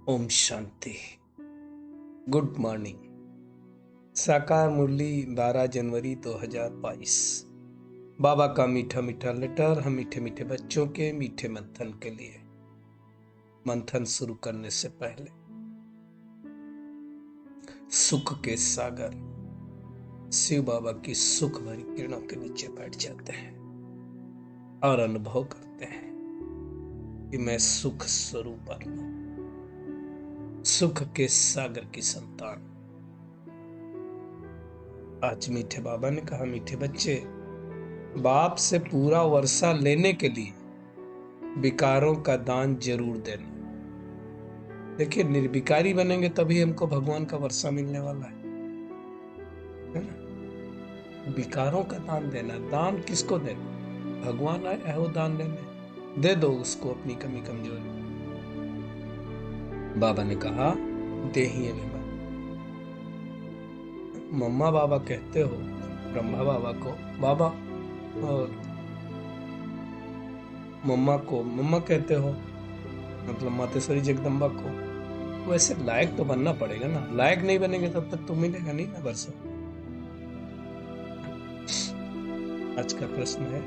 Om Shanti. Good morning. साकार मुरली 12 जनवरी 2022। बाबा का मीठा मीठा लेटर हम मीठे मीठे बच्चों के मीठे मंथन के लिए। मंथन शुरू करने से पहले सुख के सागर शिव बाबा की सुख भरी किरणों के नीचे बैठ जाते हैं और अनुभव करते हैं कि मैं सुख स्वरूप आत्मा, सुख के सागर की संतान। आज मीठे बाबा ने कहा, मीठे बच्चे, बाप से पूरा वर्षा लेने के लिए विकारों का दान जरूर देना। देखिए, निर्विकारी बनेंगे तभी हमको भगवान का वर्षा मिलने वाला है ना। विकारों का दान देना। दान किसको देना? भगवान आए है वो दान लेने, दे दो उसको अपनी कमी कमजोरी। बाबा ने कहा, दे ही अभिमान। मम्मा बाबा कहते हो ब्रह्मा बाबा को बाबा, और मम्मा को मम्मा कहते हो, मतलब मातेश्वरी जगदम्बा को। वैसे लायक तो बनना पड़ेगा ना। लायक नहीं बनेंगे तब तक तो मिलेगा नहीं ना वर्षा। आज का प्रश्न है,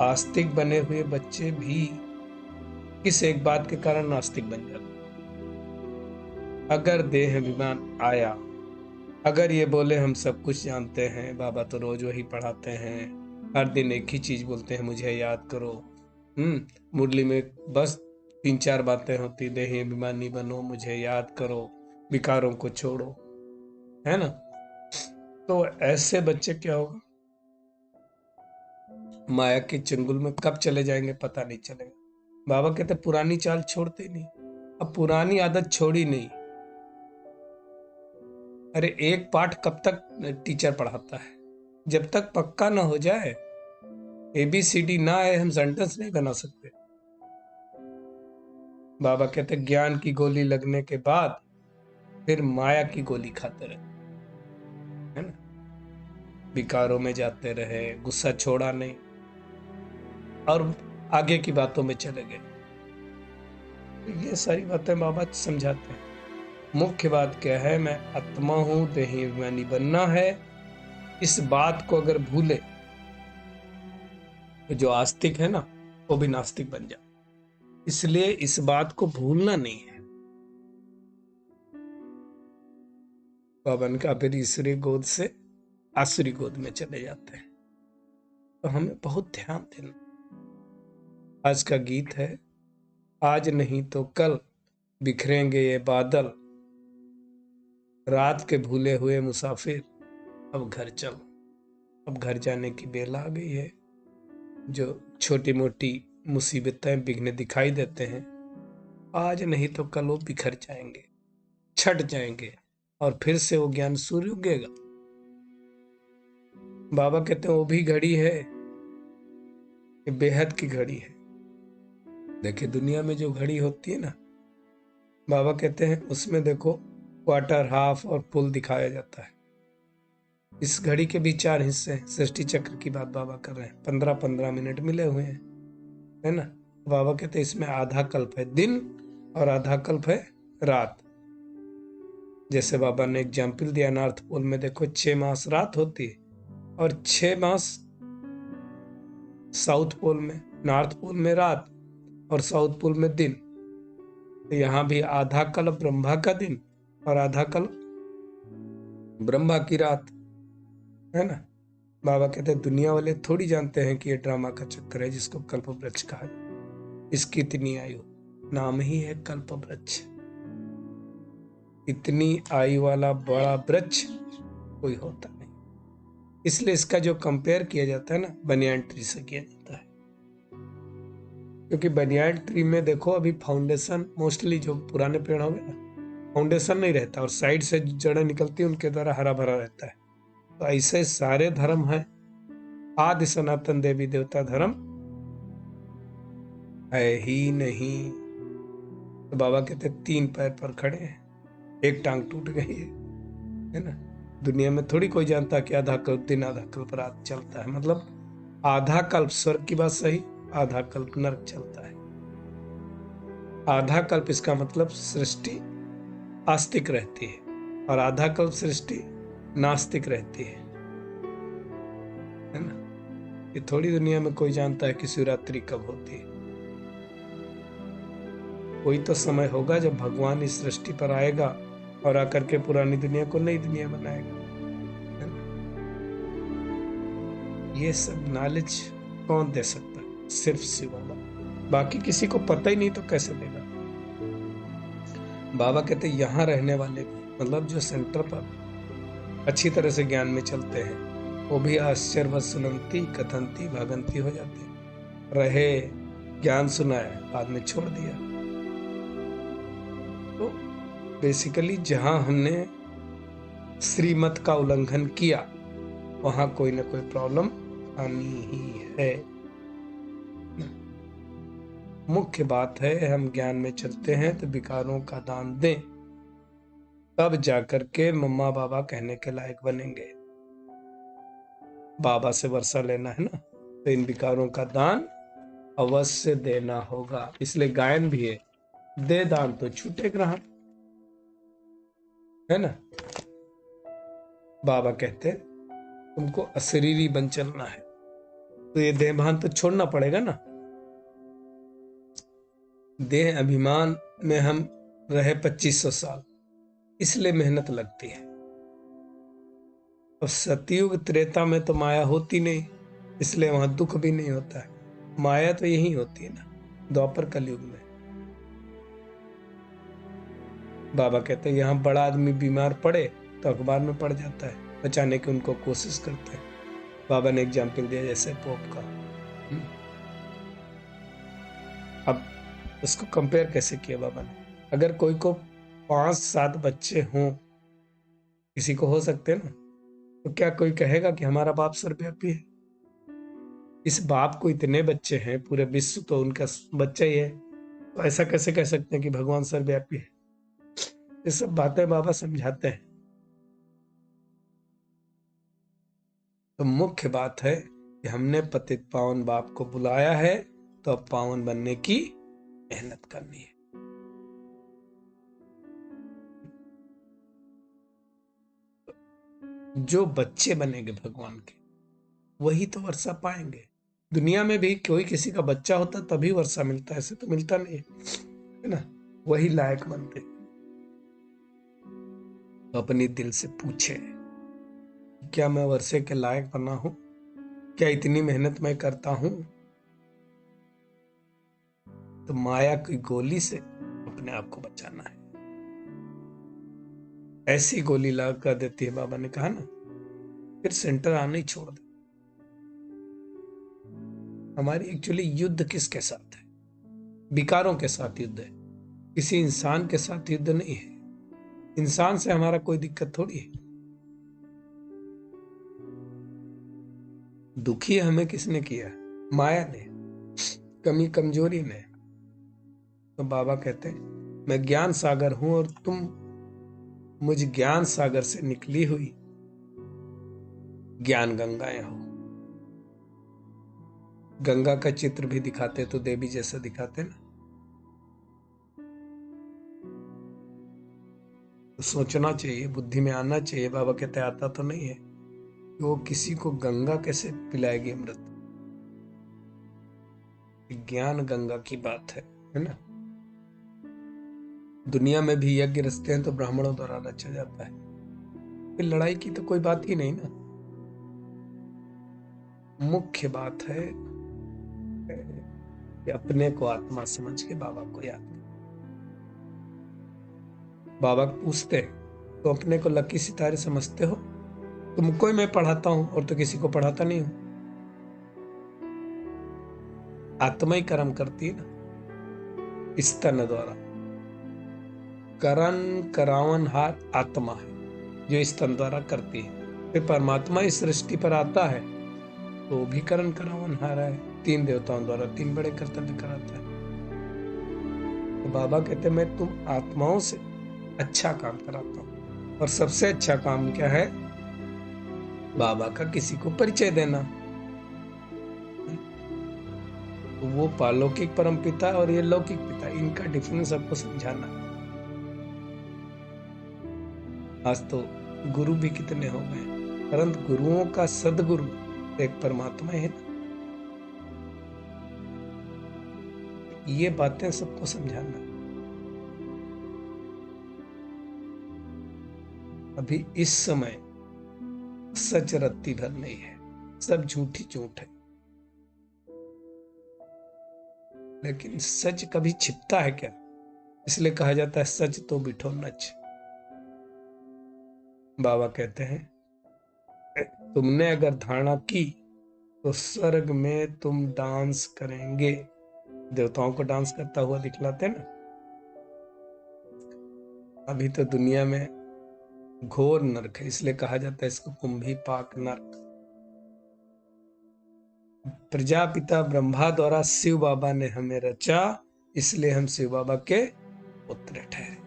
आस्तिक बने हुए बच्चे भी किस एक बात के कारण नास्तिक बन जाते? अगर देह अभिमान आया, अगर ये बोले हम सब कुछ जानते हैं, बाबा तो रोज वही पढ़ाते हैं, हर दिन एक ही चीज बोलते हैं, मुझे याद करो। मुरली में बस 3-4 बातें होती, देही अभिमानी बनो, मुझे याद करो, विकारों को छोड़ो, है ना। तो ऐसे बच्चे क्या होगा, माया के चंगुल में कब चले जाएंगे पता नहीं चलेगा। बाबा कहते पुरानी चाल छोड़ते ही नहीं। अब पुरानी आदत छोड़ी नहीं। अरे एक पाठ कब तक टीचर पढ़ाता है? जब तक पक्का ना हो जाए, ABCD ना आए, हम सेंटेंस नहीं बना सकते। बाबा कहते ज्ञान की गोली लगने के बाद फिर माया की गोली खाते रहे, है ना। विकारों में जाते रहे, गुस्सा छोड़ा नहीं और आगे की बातों में चले गए। ये सारी बातें बाबा समझाते हैं। मुख्य बात क्या है, मैं आत्मा हूं, देही अभिमानी बनना है। इस बात को अगर भूले तो जो आस्तिक है ना वो भी नास्तिक बन जाए। इसलिए इस बात को भूलना नहीं है। बाबा ने कहा फिर ईश्वरी गोद से आसुरी गोद में चले जाते हैं। तो हमें बहुत ध्यान देना। आज का गीत है, आज नहीं तो कल बिखरेंगे ये बादल, रात के भूले हुए मुसाफिर अब घर चल। अब घर जाने की बेला आ गई है। जो छोटी मोटी मुसीबतें बिघने दिखाई देते हैं, आज नहीं तो कल वो बिखर जाएंगे, छट जाएंगे और फिर से वो ज्ञान सूर्य उगेगा। बाबा कहते हैं वो भी घड़ी है, ये बेहद की घड़ी है। देखिए दुनिया में जो घड़ी होती है ना, बाबा कहते हैं उसमें देखो क्वार्टर, हाफ और फुल दिखाया जाता है। इस घड़ी के भी 4 हिस्से हैं। सृष्टि चक्र की बात बाबा कर रहे हैं। 15-15 मिनट मिले हुए हैं, है ना। बाबा कहते हैं इसमें आधा कल्प है दिन और आधा कल्प है रात। जैसे बाबा ने एग्जाम्पल दिया, नॉर्थ पोल में देखो 6 मास रात होती है और 6 मास साउथ पोल में, नॉर्थ पोल में रात और साउथ पोल में दिन। तो यहाँ भी आधा कल्प ब्रह्मा का दिन और आधा कल्प ब्रह्मा की रात, है ना। बाबा कहते हैं दुनिया वाले थोड़ी जानते हैं कि ये ड्रामा का चक्कर है जिसको कल्प वृक्ष कहा जाए। इसकी इतनी आयु, नाम ही है कल्प वृक्ष। इतनी आयु वाला बड़ा वृक्ष कोई होता नहीं। इसलिए इसका जो कंपेयर किया जाता है ना, बनियान ट्री से किया जाता है। क्योंकि बनियान ट्री में देखो अभी फाउंडेशन, मोस्टली जो पुराने पेड़ हो गए ना, फाउंडेशन नहीं रहता और साइड से जड़ें निकलती है, उनके द्वारा हरा भरा रहता है। तो ऐसे सारे धर्म हैं। आदि सनातन देवी देवता धर्म है ही नहीं। तो बाबा कहते 3 पैर पर खड़े हैं, एक टांग टूट गई है ना। दुनिया में थोड़ी कोई जानता कि आधा कल्प दिन आधा कल्प रात चलता है। मतलब आधा कल्प स्वर्ग की बात सही, आधा कल्प नरक चलता है। आधा कल्प इसका मतलब सृष्टि आस्तिक रहती है और आधा कल्प सृष्टि नास्तिक रहती है ना। ये थोड़ी दुनिया में कोई जानता है कि शिवरात्रि कब होती है। कोई तो समय होगा जब भगवान इस सृष्टि पर आएगा और आकर के पुरानी दुनिया को नई दुनिया बनाएगा, है ना। ये सब नॉलेज कौन दे सकता है? सिर्फ शिव बाबा। बाकी किसी को पता ही नहीं तो कैसे देगा। बाबा कहते यहाँ रहने वाले भी, मतलब जो सेंटर पर अच्छी तरह से ज्ञान में चलते हैं, वो भी आश्चर्य सुनंती कथंती भागंती हो जाते हैं। रहे, ज्ञान सुनाया, बाद में छोड़ दिया। तो बेसिकली जहां हमने श्रीमत का उल्लंघन किया वहां कोई ना कोई प्रॉब्लम आनी ही है। मुख्य बात है हम ज्ञान में चलते हैं तो विकारों का दान दें, तब जाकर के मम्मा बाबा कहने के लायक बनेंगे। बाबा से वर्षा लेना है ना, तो इन विकारों का दान अवश्य देना होगा। इसलिए गायन भी है, दे दान तो छूटे ग्रहण, है ना। बाबा कहते तुमको अशरीरी बन चलना है तो ये देह भान तो छोड़ना पड़ेगा ना। देह अभिमान में हम रहे 2500 साल, इसलिए मेहनत लगती है। और सतयुग त्रेता में तो माया होती नहीं, इसलिए वहां दुख भी नहीं होता है। माया तो यही होती है ना, द्वापर कलयुग में। बाबा कहते हैं यहाँ बड़ा आदमी बीमार पड़े तो अखबार में पड़ जाता है, बचाने की उनको कोशिश करते हैं। बाबा ने एग्जाम्पल दिया जैसे पोप का। अब उसको कंपेयर कैसे किया बाबा ने? अगर कोई को 5-7 बच्चे हों, किसी को हो सकते हैं ना, तो क्या कोई कहेगा कि हमारा बाप सर्वव्यापी है? इस बाप को इतने बच्चे हैं, पूरे विश्व तो उनका बच्चा ही है, तो ऐसा कैसे कह सकते हैं कि भगवान सर्वव्यापी है? ये सब बातें बाबा समझाते हैं। तो मुख्य बात है कि हमने पतित पावन बाप को बुलाया है तो अब पावन बनने की मेहनत करनी है। जो बच्चे बनेंगे भगवान के, वही तो वर्षा पाएंगे। दुनिया में भी कोई किसी का बच्चा होता तभी वर्षा मिलता है, ऐसे तो मिलता नहीं है ना। वही लायक बनते। तो अपनी दिल से पूछे, क्या मैं वर्षे के लायक बना हूं? क्या इतनी मेहनत मैं करता हूं? तो माया की गोली से अपने आप को बचाना है। ऐसी गोली ला कर देती है, बाबा ने कहा ना, फिर सेंटर आना ही छोड़ दे। हमारी एक्चुअली युद्ध किसके साथ है? विकारों के साथ युद्ध है, किसी इंसान के साथ युद्ध नहीं है। इंसान से हमारा कोई दिक्कत थोड़ी है। दुखी हमें किसने किया? माया ने, कमी कमजोरी ने। तो बाबा कहते हैं मैं ज्ञान सागर हूं और तुम मुझ ज्ञान सागर से निकली हुई ज्ञान गंगाएं हो। गंगा का चित्र भी दिखाते तो देवी जैसा दिखाते ना। तो सोचना चाहिए, बुद्धि में आना चाहिए। बाबा कहते आता तो नहीं है कि वो किसी को गंगा कैसे पिलाएगी अमृत। ज्ञान गंगा की बात है ना। दुनिया में भी यज्ञ रचते हैं तो ब्राह्मणों द्वारा रचा जाता है, फिर लड़ाई की तो कोई बात ही नहीं ना। मुख्य बात है कि अपने को आत्मा समझ के बाबा को याद करें। बाबा पूछते तो अपने को लकी सितारे समझते हो? तुमको ही मैं पढ़ाता हूं और तो किसी को पढ़ाता नहीं हूं। आत्मा ही कर्म करती है ना, इस तन द्वारा। करण करावन हार आत्मा है जो इस तन द्वारा करती है। फिर परमात्मा इस सृष्टि पर आता है तो भी करण करावन हारा है, 3 देवताओं द्वारा 3 बड़े कर्तव्य कराता है। तो बाबा कहते मैं तुम आत्माओं से अच्छा काम कराता हूं, और सबसे अच्छा काम क्या है? बाबा का किसी को परिचय देना। तो वो पारलौकिक परम पिता और ये लौकिक पिता, इनका डिफरेंस आपको समझाना। आज तो गुरु भी कितने हो गए, परंतु गुरुओं का सदगुरु एक परमात्मा है ना। ये बातें सबको समझाना। अभी इस समय सच रत्ती भर नहीं है, सब झूठी झूठ है। लेकिन सच कभी छिपता है क्या? इसलिए कहा जाता है सच तो बिठो नच। बाबा कहते हैं तुमने अगर धारणा की तो स्वर्ग में तुम डांस करेंगे। देवताओं को डांस करता हुआ दिखलाते ना। अभी तो दुनिया में घोर नरक है, इसलिए कहा जाता है इसको कुंभी पाक नरक। प्रजापिता ब्रह्मा द्वारा शिव बाबा ने हमें रचा, इसलिए हम शिव बाबा के पुत्र ठहरे।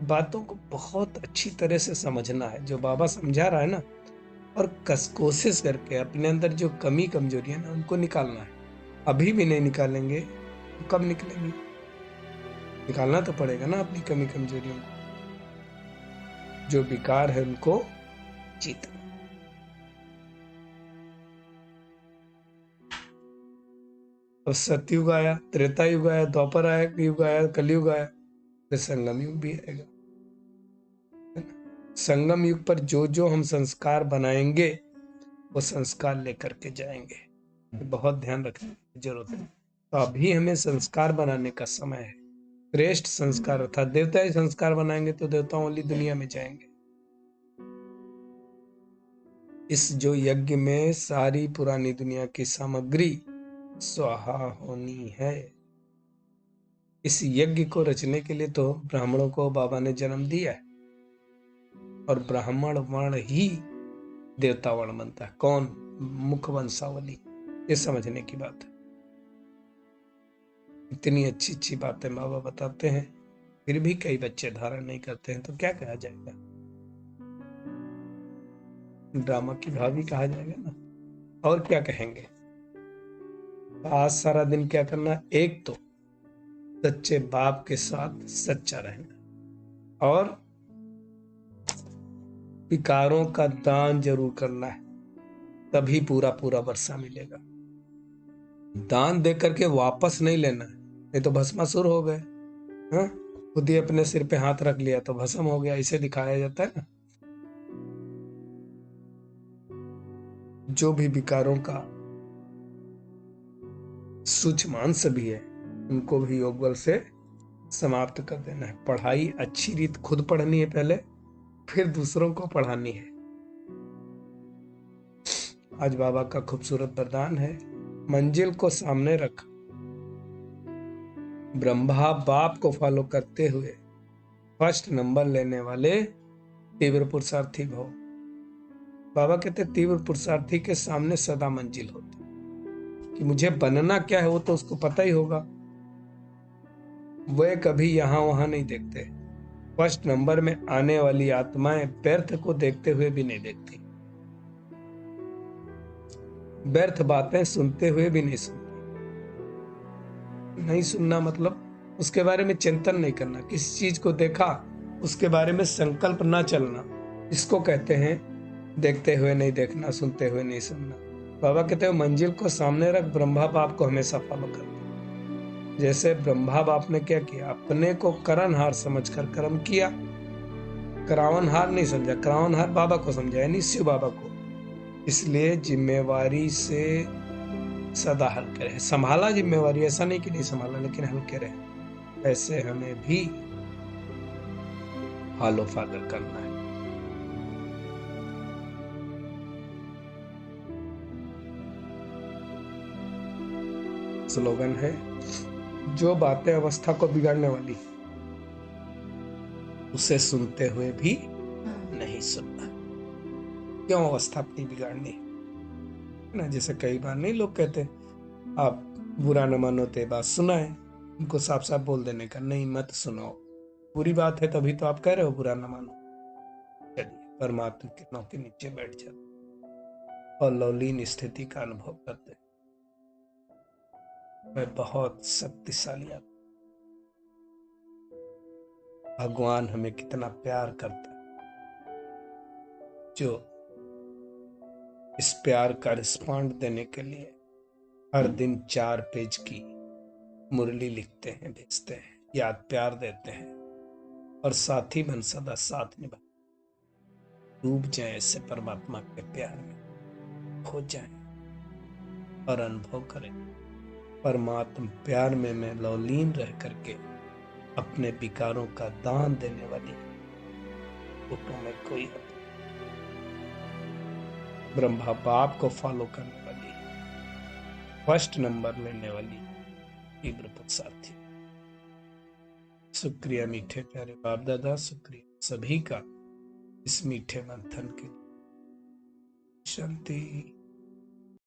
बातों को बहुत अच्छी तरह से समझना है, जो बाबा समझा रहा है ना, और कोशिश करके अपने अंदर जो कमी कमजोरी है ना उनको निकालना है। अभी भी नहीं निकालेंगे तो कब निकलेंगे? निकालना तो पड़ेगा ना अपनी कमी कमजोरियों को। जो विकार है उनको जीतना। तो सतयुग आया, त्रेता युग आया, द्वापर आया, युग आया, कलयुग आया, फिर संगम युग भी आएगा। संगम युग पर जो जो हम संस्कार बनाएंगे वो संस्कार लेकर के जाएंगे। बहुत ध्यान रखने की जरूरत है। तो अभी हमें संस्कार बनाने का समय है। श्रेष्ठ संस्कार अर्थात देवता ही संस्कार बनाएंगे तो देवताओं वाली दुनिया में जाएंगे। इस जो यज्ञ में सारी पुरानी दुनिया की सामग्री स्वाहा होनी है। इस यज्ञ को रचने के लिए तो ब्राह्मणों को बाबा ने जन्म दिया है, और ब्राह्मण वर्ण ही देवता वर्ण बनता है। कौन? मुख वंशावली। ये समझने की बात है। इतनी अच्छी अच्छी बातें बाबा बताते हैं, फिर भी कई बच्चे धारण नहीं करते हैं, तो क्या कहा जाएगा? ड्रामा की भाभी कहा जाएगा ना। और क्या कहेंगे? आज सारा दिन क्या करना? एक तो सच्चे बाप के साथ सच्चा रहना, और विकारों का दान जरूर करना है, तभी पूरा पूरा वर्षा मिलेगा। दान दे करके वापस नहीं लेना है, नहीं तो भस्मासुर हो गए। हाँ, खुद ही अपने सिर पे हाथ रख लिया तो भस्म हो गया, इसे दिखाया जाता है ना। जो भी विकारों का सूक्ष्म अंश भी है उनको भी योग बल से समाप्त कर देना है। पढ़ाई अच्छी रीत खुद पढ़नी है पहले, फिर दूसरों को पढ़ानी है। आज बाबा का खूबसूरत वरदान है, मंजिल को सामने रख, ब्रह्मा बाप को फॉलो करते हुए फर्स्ट नंबर लेने वाले तीव्र पुरुषार्थी भव। बाबा कहते तीव्र पुरुषार्थी के सामने सदा मंजिल होती, कि मुझे बनना क्या है वो तो उसको पता ही होगा। वह कभी यहां वहां नहीं देखते। फर्स्ट नंबर में आने वाली आत्माएं व्यर्थ को देखते हुए भी नहीं देखती, व्यर्थ बातें सुनते हुए भी नहीं सुनती। नहीं सुनना मतलब उसके बारे में चिंतन नहीं करना, किसी चीज को देखा उसके बारे में संकल्प ना चलना, इसको कहते हैं देखते हुए नहीं देखना, सुनते हुए नहीं सुनना। बाबा कहते हैं मंजिल को सामने रख, ब्रह्मा बाप को हमेशा फॉलो कर। जैसे ब्रह्मा बाप ने क्या किया, अपने को करणहार समझकर कर्म किया, करावनहार नहीं समझा, करावनहार बाबा को समझा, यानी शिव बाबा को। इसलिए जिम्मेवारी से सदा हल्के रहे। संभाला जिम्मेवारी, ऐसा नहीं कि नहीं संभाला, लेकिन हल्के रहे। ऐसे हमें भी फॉलो फादर करना है। स्लोगन है, जो बातें अवस्था को बिगाड़ने वाली उसे सुनते हुए भी नहीं सुनना। क्यों अवस्था अपनी बिगाड़नी ना? जैसे कई बार नहीं लोग कहते आप बुरा न मानो ते बात सुनाए, उनको साफ साफ बोल देने का, नहीं मत सुनो, बुरी बात है तभी तो आप कह रहे हो बुरा न मानो। चलिए परमात्मा किरणों के नीचे बैठ जाते और लौलीन स्थिति का अनुभव करते। वह बहुत शक्तिशाली आत्मा। भगवान हमें कितना प्यार करता है, जो इस प्यार का रिस्पॉन्ड देने के लिए हर दिन 4 पेज की मुरली लिखते हैं, भेजते हैं, याद प्यार देते हैं और साथी बन सदा साथ निभा। डूब जाए ऐसे परमात्मा के प्यार में, खो जाए और अनुभव करें परमात्मा प्यार में मैं लौलीन रह करके अपने विकारों का दान देने वाली फोटो में कोई ब्रह्मा बाप को फॉलो करने वाली, फर्स्ट नंबर लेने वाली तीव्र साथी। शुक्रिया मीठे प्यारे बाप दादा, शुक्रिया सभी का इस मीठे मंथन के लिए। शांति।